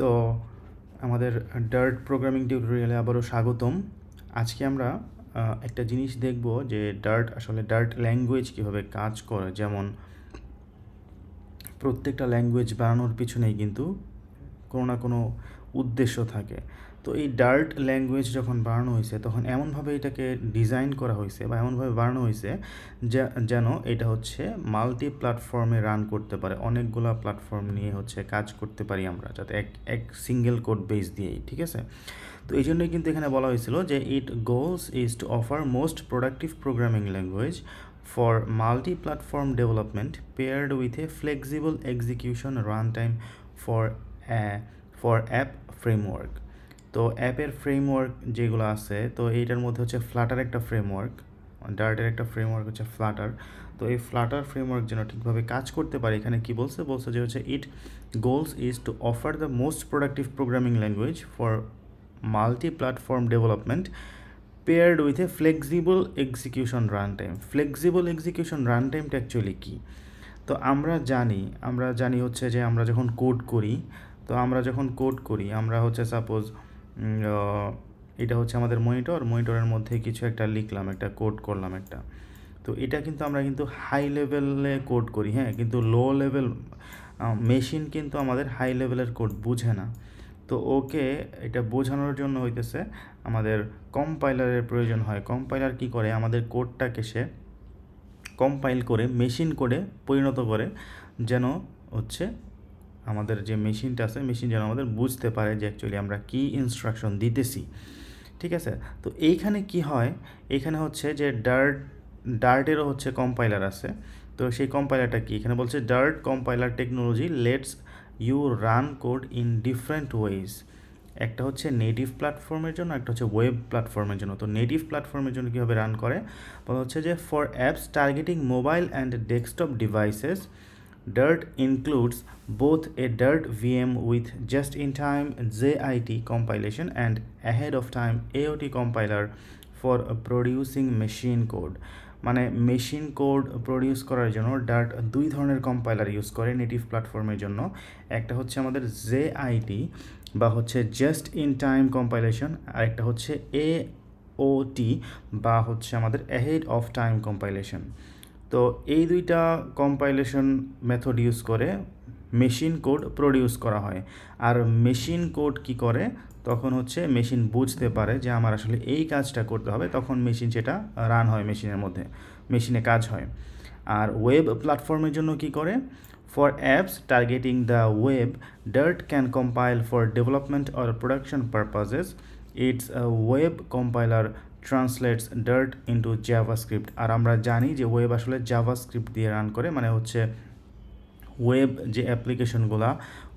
তো আমাদের dirt programming টিউটোরিয়ালে আবারও স্বাগতম। আজকে আমরা একটা জিনিস দেখব যে ডার্ট ল্যাঙ্গুয়েজ কীভাবে কাজ করে। যেমন প্রত্যেকটা ল্যাঙ্গুয়েজ বানানোর পিছনেই কিন্তু কোনো না কোনো উদ্দেশ্য থাকে। তো এই ডার্ট ল্যাঙ্গুয়েজ যখন বানানো হয়েছে তখন এমনভাবে এটাকে ডিজাইন করা হয়েছে বা এমনভাবে বানানো হয়েছে যেন এটা হচ্ছে মাল্টি প্ল্যাটফর্মে রান করতে পারে, অনেকগুলো প্ল্যাটফর্ম নিয়ে হচ্ছে কাজ করতে পারি আমরা, যাতে এক সিঙ্গেল কোড বেস দিয়েই, ঠিক আছে। তো এই জন্যই কিন্তু এখানে বলা হয়েছিল যে it goals is to offer most productive programming language for multi-platform development paired with a flexible execution runtime for app framework. তো অ্যাপের ফ্রেমওয়ার্ক যেগুলো আছে, তো এইটার মধ্যে হচ্ছে ফ্লাটার একটা ফ্রেমওয়ার্ক, ডার্টের একটা ফ্রেমওয়ার্ক হচ্ছে ফ্লাটার। তো এই ফ্লাটার ফ্রেমওয়ার্ক যেন ঠিকভাবে কাজ করতে পারে, এখানে কি বলছে যে হচ্ছে it goals is to offer the most productive programming language for multi platform development paired with a flexible execution runtime. Flexible execution runtime টা অ্যাকচুয়ালি কী? তো আমরা জানি হচ্ছে যে আমরা যখন কোড করি, আমরা হচ্ছে সাপোজ এটা হচ্ছে আমাদের মনিটরের মধ্যে কিছু একটা লিখলাম, একটা কোড করলাম একটা। তো এটা কিন্তু আমরা হাই লেভেলে কোড করি, হ্যাঁ, কিন্তু লো লেভেল মেশিন কিন্তু আমাদের হাই লেভেলের কোড বুঝে না। তো ওকে এটা বোঝানোর জন্য হইতেছে আমাদের কম্পাইলারের প্রয়োজন হয়। কম্পাইলার কি করে, আমাদের কোডটাকে সে কম্পাইল করে মেশিন কোডে পরিণত করে, যেন হচ্ছে আমাদের যে মেশিনটা আছে, মেশিন যেন আমাদের বুঝতে পারে যে অ্যাকচুয়ালি আমরা কী ইনস্ট্রাকশন দিতেছি, ঠিক আছে। তো এইখানে কি হয়, এইখানে হচ্ছে যে ডার্টেরও হচ্ছে কম্পাইলার আছে। তো সেই কম্পাইলারটা কি, এখানে বলছে Dart compiler technology lets you run code in different ways. একটা হচ্ছে নেটিভ প্ল্যাটফর্মের জন্য, একটা হচ্ছে ওয়েব প্ল্যাটফর্মের জন্য। তো নেটিভ প্ল্যাটফর্মের জন্য কীভাবে রান করে বলা হচ্ছে যে for apps targeting mobile and desktop devices Dart includes both a Dart VM with just-in-time JIT compilation and ahead-of-time AOT compiler for producing machine code. মানে মেশিন কোড প্রডিউস করার জন্য ডার্ট দুই ধরনের কম্পাইলার ইউজ করে native প্ল্যাটফর্মের জন্য। একটা হচ্ছে আমাদের JIT বা হচ্ছে জাস্ট ইন টাইম কম্পাইলেশন, আর একটা হচ্ছে AOT বা হচ্ছে আমাদের অ্যাহেড অফ টাইম কম্পাইলেশন। তো এই দুইটা কম্পাইলেশন মেথড ইউজ করে মেশিন কোড প্রডিউস করা হয়। আর মেশিন কোড কি করে, তখন হচ্ছে মেশিন বুঝতে পারে যে আমার আসলে এই কাজটা করতে হবে, তখন মেশিন সেটা রান হয়, মেশিনে কাজ হয়। আর ওয়েব প্ল্যাটফর্মের জন্য কি করে, for apps targeting the web Dart can compile for development or production purposes. Its web compiler translates Dart into JavaScript. আর আমরা জানি যে ওয়েব আসলে জাভাস্ক্রিপ্ট দিয়ে রান করে, মানে হচ্ছে ওয়েব যে অ্যাপ্লিকেশনগুলো,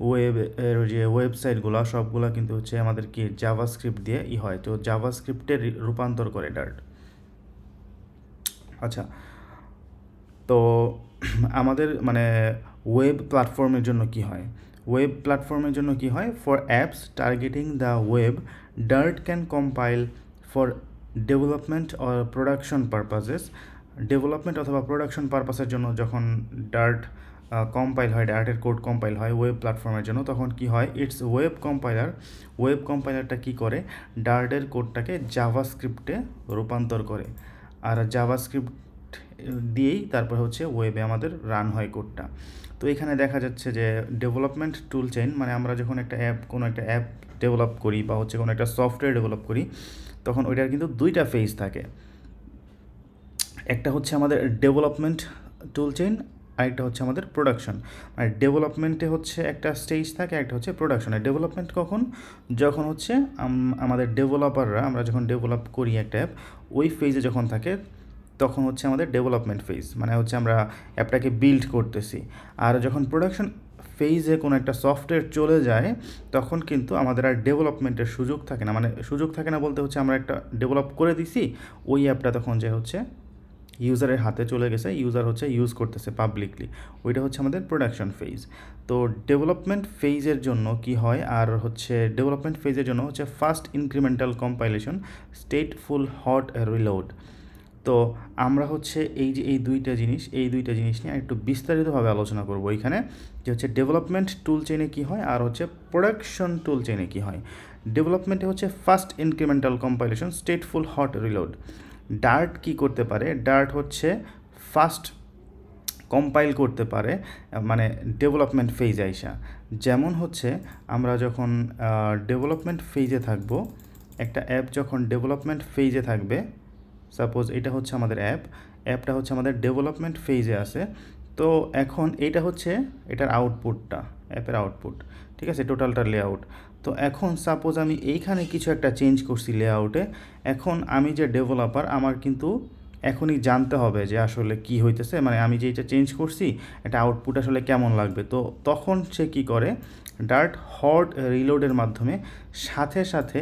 ওয়েবের যে ওয়েবসাইটগুলো সবগুলো কিন্তু হচ্ছে আমাদের কি জাভাস্ক্রিপ্ট দিয়ে হয়। তো জাভাস্ক্রিপ্টের রূপান্তর করে ডার্ট। আচ্ছা, তো আমাদের মানে ওয়েব প্ল্যাটফর্মের জন্য কি হয়, for apps targeting the web Dart can compile for development or production purposes. Development অথবা প্রোডাকশন পারপাসের জন্য যখন ডার্ট কম্পাইল হয়, ডার্টের কোড কম্পাইল হয় ওয়েব প্ল্যাটফর্মের জন্য, তখন কি হয়, ইটস ওয়েব কম্পাইলারটা কি করে, ডার্টের কোডটাকে জাভাস্ক্রিপ্টে রূপান্তর করে। আর জাভাস্ক্রিপ্ট দিয়েই তারপর হচ্ছে ওয়েবে আমাদের রান হয় কোডটা। তো এখানে দেখা যাচ্ছে যে ডেভেলপমেন্ট টুল চেইন, মানে আমরা যখন কোনো একটা অ্যাপ ডেভেলপ করি বা হচ্ছে কোনো একটা সফটওয়্যার ডেভেলপ করি, তখন ওইটার কিন্তু দুইটা ফেজ থাকে। একটা হচ্ছে আমাদের ডেভেলপমেন্ট টুল চেইন, আরেকটা হচ্ছে আমাদের প্রোডাকশন। মানে ডেভেলপমেন্টে হচ্ছে একটা স্টেজ থাকে, একটা হচ্ছে প্রোডাকশনে। ডেভেলপমেন্ট যখন হচ্ছে আমাদের ডেভেলপাররা, আমরা যখন ডেভেলপ করি একটা অ্যাপ, ওই ফেজে যখন থাকে তখন হচ্ছে আমাদের ডেভেলপমেন্ট ফেজ, মানে হচ্ছে আমরা অ্যাপটাকে বিল্ড করতেছি। আর যখন প্রোডাকশন ফেজে কোনো একটা সফটওয়্যার চলে যায়, তখন কিন্তু আমাদের আর ডেভেলপমেন্টের সুযোগ থাকে না। মানে সুযোগ থাকে না বলতে হচ্ছে আমরা একটা ডেভেলপ করে দিছি, ওই অ্যাপটা তখন যে হচ্ছে ইউজারের হাতে চলে গেছে, ইউজার হচ্ছে ইউজ করতেছে পাবলিকলি, ওইটা হচ্ছে আমাদের প্রোডাকশন ফেজ। তো ডেভেলপমেন্ট ফেজের জন্য কি হয়, আর হচ্ছে ডেভেলপমেন্ট ফেজের জন্য হচ্ছে first incremental compilation, stateful hot reload. তো আমরা হচ্ছে এই যে এই দুইটা জিনিস নিয়ে একটু বিস্তারিতভাবে আলোচনা করব এখানে, যে হচ্ছে ডেভেলপমেন্ট টুল চেইনে কী হয় আর হচ্ছে প্রোডাকশন টুল চেইনে কী হয়। ডেভেলপমেন্টে হচ্ছে first incremental compilation, stateful hot reload. Dart কী করতে পারে, ডার্ট হচ্ছে ফার্স্ট কম্পাইল করতে পারে মানে ডেভেলপমেন্ট ফেজে আইসা। যেমন হচ্ছে আমরা যখন ডেভেলপমেন্ট ফেজে থাকব, একটা অ্যাপ যখন ডেভেলপমেন্ট ফেজে থাকবে, সাপোজ এটা হচ্ছে আমাদের অ্যাপটা হচ্ছে আমাদের ডেভেলপমেন্ট ফেজে আছে, তো এখন এটা হচ্ছে এটার আউটপুটটা, অ্যাপের আউটপুট, ঠিক আছে, টোটালটার লেআউট। তো এখন সাপোজ আমি এইখানে কিছু একটা চেঞ্জ করছি লেআউটে, এখন আমি যে ডেভেলপার আমার কিন্তু এখনই জানতে হবে যে আসলে কি হইতেছে, মানে আমি যে এটা চেঞ্জ করছি এটা আউটপুট আসলে কেমন লাগবে। তো তখন সে কি করে, ডার্ট হট রিলোডের মাধ্যমে সাথে সাথে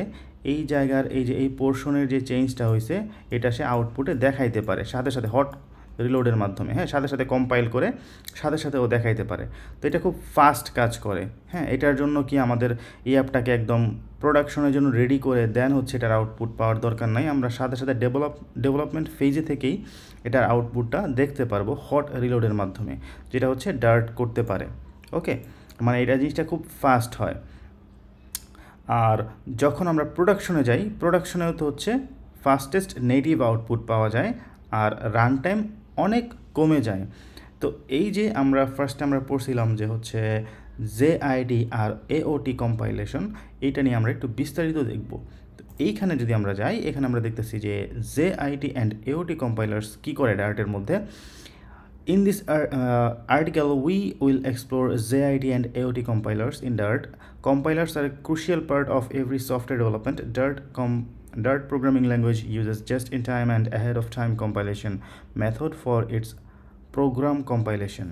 এই জায়গার এই যে এই পোর্শনের যে চেঞ্জটা হয়েছে এটা সে আউটপুটে দেখাইতে পারে সাথে সাথে, হট রিলোডের মাধ্যমে, হ্যাঁ, সাথে সাথে কম্পাইল করে সাথে সাথে ও দেখাইতে পারে। তো এটা খুব ফাস্ট কাজ করে, হ্যাঁ। এটার জন্য কি আমাদের এই অ্যাপটাকে একদম প্রোডাকশনের জন্য রেডি করে দেন হচ্ছে এটার আউটপুট পাওয়ার দরকার নাই, আমরা সাথে সাথে ডেভেলপমেন্ট ফেজে থেকেই এটার আউটপুটটা দেখতে পারবো হট রিলোডের মাধ্যমে, যেটা হচ্ছে ডার্ট করতে পারে। ওকে, মানে এটা জিনিসটা খুব ফাস্ট হয়। আর যখন আমরা প্রোডাকশনে যাই, প্রোডাকশনেও তো হচ্ছে ফাস্টেস্ট নেটিভ আউটপুট পাওয়া যায় আর রান টাইম অনেক কমে যায়। তো এই যে আমরা ফার্স্টে আমরা পড়ছিলাম যে হচ্ছে জেআইডি আর এওটি কম্পাইলেশন, এইটা নিয়ে আমরা একটু বিস্তারিত দেখব। তো এইখানে যদি আমরা যাই, এখানে আমরা দেখতেছি যে জেআইডি অ্যান্ড এওটি কম্পাইলার্স কী করে ডার্টের মধ্যে। In this article, we will explore ZID and AOT compilers in Dart. Compilers are a crucial part of every software development. Dart programming language uses just-in-time and ahead-of-time compilation method for its program compilation.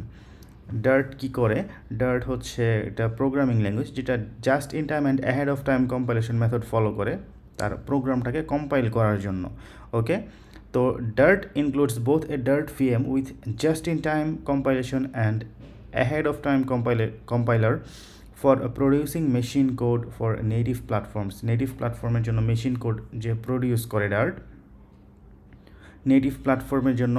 Dart কি করে, Dart হচ্ছে একটা programming language যেটা just in time and ahead of time compilation method follow করে তার প্রোগ্রামটাকে compile করার জন্য। ওকে, তো Dart includes both a Dart VM with just-in-time compilation and ahead-of-time compiler for producing machine code for native platforms. Native প্ল্যাটফর্মের জন্য machine code যে produce করে Dart, native প্ল্যাটফর্মের জন্য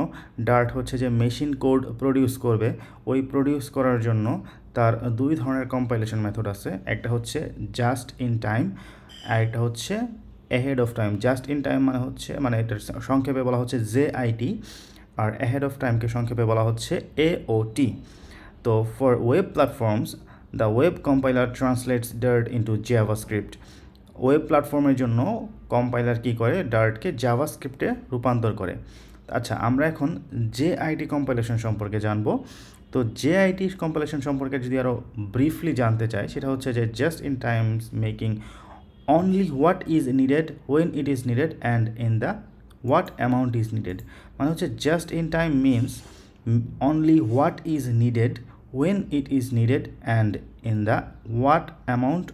ডার্ট হচ্ছে যে মেশিন কোড প্রডিউস করবে, ওই প্রডিউস করার জন্য তার দুই ধরনের কম্পাইলেশন মেথড আছে, একটা হচ্ছে জাস্ট ইন টাইম আর একটা হচ্ছে ahead of time. Just in time মানে হচ্ছে, মানে এটার সংক্ষেপে বলা হচ্ছে জেআইটি, আর অ্যাহেড অফ টাইমকে সংক্ষেপে বলা হচ্ছে এওটি। তো for web platforms, the web compiler translates Dart into JavaScript. Web প্ল্যাটফর্মের জন্য কম্পাইলার কী করে, ডার্টকে জাভাস্ক্রিপ্টে রূপান্তর করে। আচ্ছা, আমরা এখন জেআইটি কম্পাইলেশন সম্পর্কে জানবো। তো জেআইটি কম্পাইলেশন সম্পর্কে যদি আরও ব্রিফলি জানতে চাই, সেটা হচ্ছে যে just in Times making only what is needed when it is needed and in the what amount is needed। মানে হচ্ছে just in time means only what is needed when it is needed and in the what amount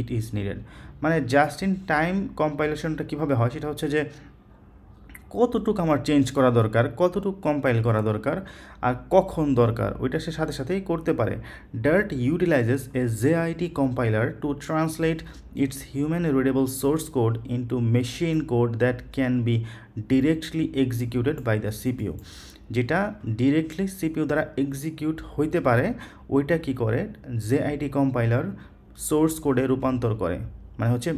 it is needed। মানে just in time কম্পাইলেশনটা কীভাবে হয়, সেটা হচ্ছে যে কতটুকু আমার চেঞ্জ করা দরকার, কতটুকু কম্পাইল করা দরকার আর কখন দরকার, ওইটা সে সাথে সাথেই করতে পারে। Dart utilises a JIT compiler to translate its human readable source code into machine code that can be directly executed by the CPU. যেটা ডিরেক্টলি সিপিইউ দ্বারা এক্সিকিউট হইতে পারে, ওইটা কি করে জেআইটি কম্পাইলার সোর্স কোডে রূপান্তর করে, মানে হচ্ছে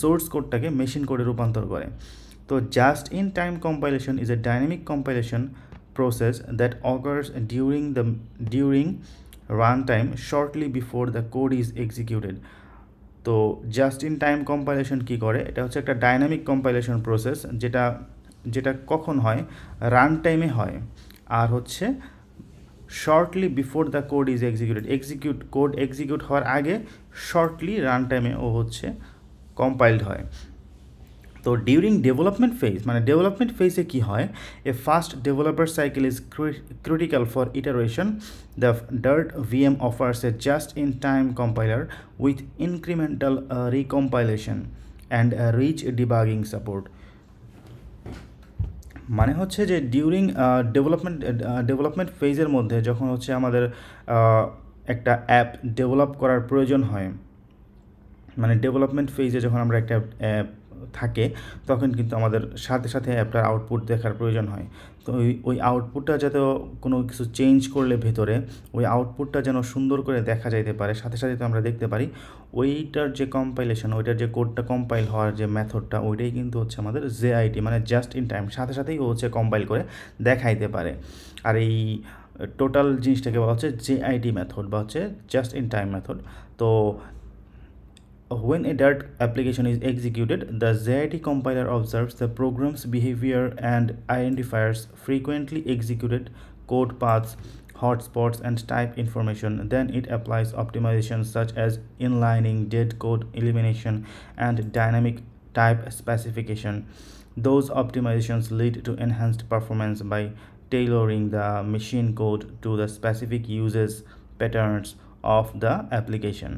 সোর্স কোডটাকে মেশিন কোডে রূপান্তর করে। So just-in-time compilation is a dynamic compilation process that occurs during runtime shortly before the code is executed. তো just-in-time compilation কি করে, এটা হচ্ছে একটা ডাইনামিক কম্পাইলেশন প্রসেস, যেটা কখন হয়, রান টাইমে হয়, আর হচ্ছে shortly before the code is code execute হওয়ার আগে শর্টলি রান টাইমে ও হচ্ছে কম্পাইলড হয়। তো ডিউরিং ডেভেলপমেন্ট ফেজ, মানে ডেভেলপমেন্ট ফেজে কী হয়, a fast developer cycle is critical for iteration. The Dart VM offers a just in time compiler with incremental recompilation and debugging support. মানে হচ্ছে যে ডিউরিং ডেভেলপমেন্ট ফেজের মধ্যে যখন হচ্ছে আমাদের একটা অ্যাপ ডেভেলপ করার প্রয়োজন হয়, মানে ডেভেলপমেন্ট ফেজে যখন আমরা একটা অ্যাপ থাকে তখন কিন্তু আমাদের সাথে সাথে অ্যাপটার আউটপুট দেখার প্রয়োজন হয়। তো ওই আউটপুটটা যাতে কোনো কিছু চেঞ্জ করলে ভেতরে ওই আউটপুটটা যেন সুন্দর করে দেখা যাইতে পারে, সাথে সাথে তো আমরা দেখতে পারি ওইটার যে কম্পাইলেশন, ওইটার যে কোডটা কম্পাইল হওয়ার যে মেথডটা, ওইটাই কিন্তু হচ্ছে আমাদের জেআইটি, মানে জাস্ট ইন টাইম, সাথে সাথেই ও হচ্ছে কম্পাইল করে দেখাইতে পারে। আর এই টোটাল জিনিসটাকে বলা হচ্ছে জেআইটি মেথড বা হচ্ছে জাস্ট ইন টাইম মেথড। তো when a Dart application is executed, the ZIT compiler observes the program's behavior and identifies frequently executed code paths, hotspots, and type information. Then it applies optimizations such as inlining, dead code elimination, and dynamic type specification. Those optimizations lead to enhanced performance by tailoring the machine code to the specific uses patterns of the application.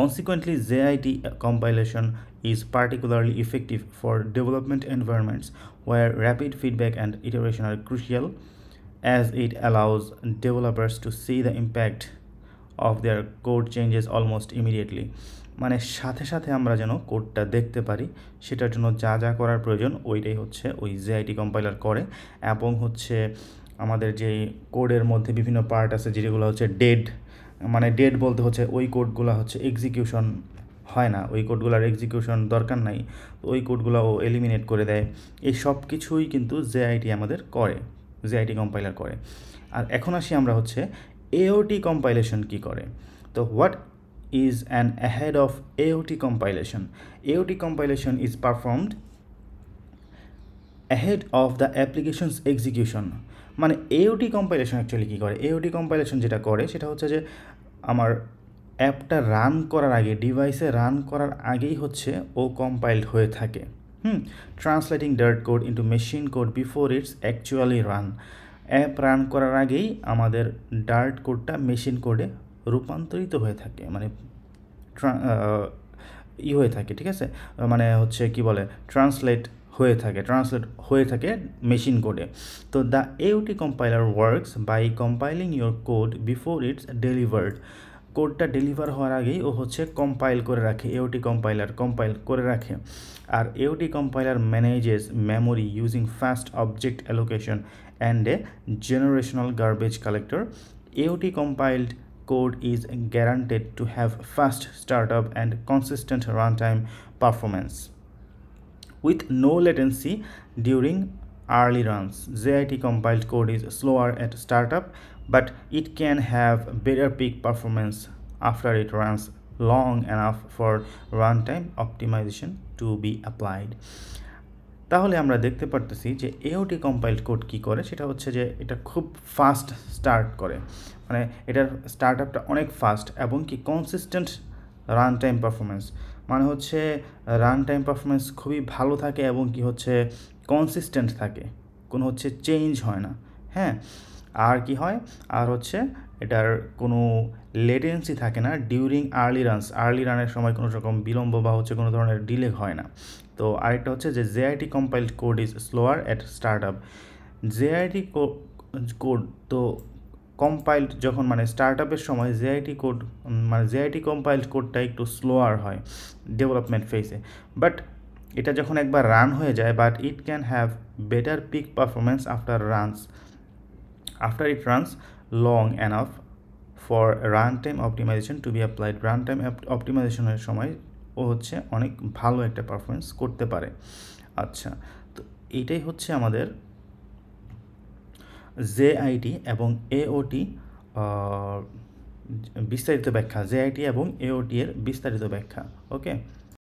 Consequently, ZIT compilation is particularly effective for development environments where rapid feedback and iteration are crucial, as it allows developers to see the impact of their code changes almost immediately. মানে সাথে সাথে আমরা যেন কোডটা দেখতে পারি, সেটার জন্য যা যা করার প্রয়োজন ওইটাই হচ্ছে ওই জেআইটি কম্পাইলার করে। এবং হচ্ছে আমাদের যেই কোডের মধ্যে বিভিন্ন পার্ট আছে যেগুলো হচ্ছে ডেড, মানে ডেড বলতে হচ্ছে ওই কোডগুলো হচ্ছে এক্সিকিউশন হয় না, ওই কোডগুলোর এক্সিকিউশন দরকার নাই, ওই কোডগুলো ও এলিমিনেট করে দেয়। এই সব কিছুই কিন্তু জেআইটি আমাদের করে, জেআইটি কম্পাইলার করে। আর এখন আসি আমরা হচ্ছে এওটি কম্পাইলেশন কি করে। তো what is an ahead of AOT compilation? AOT compilation is performed ahead of the application's execution. মানে AOT compilation অ্যাকচুয়ালি কী করে, AOT compilation যেটা করে সেটা হচ্ছে যে আমার অ্যাপটা রান করার আগে, ডিভাইসে রান করার আগেই হচ্ছে ও কম্পাইলড হয়ে থাকে। Translating Dart code into machine code before it's actually run. App run করার আগেই আমাদের ডার্ট কোডটা মেশিন কোডে রূপান্তরিত হয়ে থাকে, মানে হয়ে থাকে, ঠিক আছে, মানে হচ্ছে কি বলে ট্রান্সলেট হয়ে থাকে মেশিন কোডে। তো the AOT compiler works by compiling your code before it's delivered. কোডটা ডেলিভার হওয়ার আগেই ও হচ্ছে কম্পাইল করে রাখে, এওটি কম্পাইলার কম্পাইল করে রাখে। আর AOT compiler manages memory using fast object allocation and a generational garbage collector. AOT compiled code is guaranteed to have fast startup and consistent runtime performance with no latency during early runs. ZIT compiled code is slower at startup, but it can have better peak performance after it runs long enough for runtime optimization to be applied. তাহলে আমরা দেখতে পারতেছি যে এওটি compiled code কী করে, সেটা হচ্ছে যে এটা খুব ফাস্ট স্টার্ট করে, মানে এটার স্টার্ট আপটা অনেক ফাস্ট এবং কি কনসিস্টেন্ট রান টাইম পারফরমেন্স, মানে হচ্ছে রান টাইম পারফরমেন্স খুবই ভালো থাকে এবং কি হচ্ছে কনসিস্টেন্ট থাকে, কোনো হচ্ছে চেঞ্জ হয় না। হ্যাঁ, আর কি হয়, আর হচ্ছে এটার কোনো লেটেন্সি থাকে না ডিউরিং আর্লি রানের সময় কোনো রকম বিলম্ব বা হচ্ছে কোনো ধরনের ডিলে হয় না। তো আরেকটা হচ্ছে যে JIT compiled code is slower at start up. JIT code তো কম্পাইলড যখন মানে স্টার্ট আপের সময় জেআইটি কম্পাইলড কোডটা একটু স্লোয়ার হয় ডেভেলপমেন্ট ফেজে, বাট এটা যখন একবার রান হয়ে যায়, but it can have better pick performance after it runs long enough for runtime optimization to be applied. runtime optimizationের সময় ও হচ্ছে অনেক ভালো একটা পারফরমেন্স করতে পারে। আচ্ছা, তো এইটাই হচ্ছে আমাদের জেআইটি এবং এওটি বিস্তারিত ব্যাখ্যা, জেআইটি এবং এওটি এর বিস্তারিত ব্যাখ্যা। ওকে।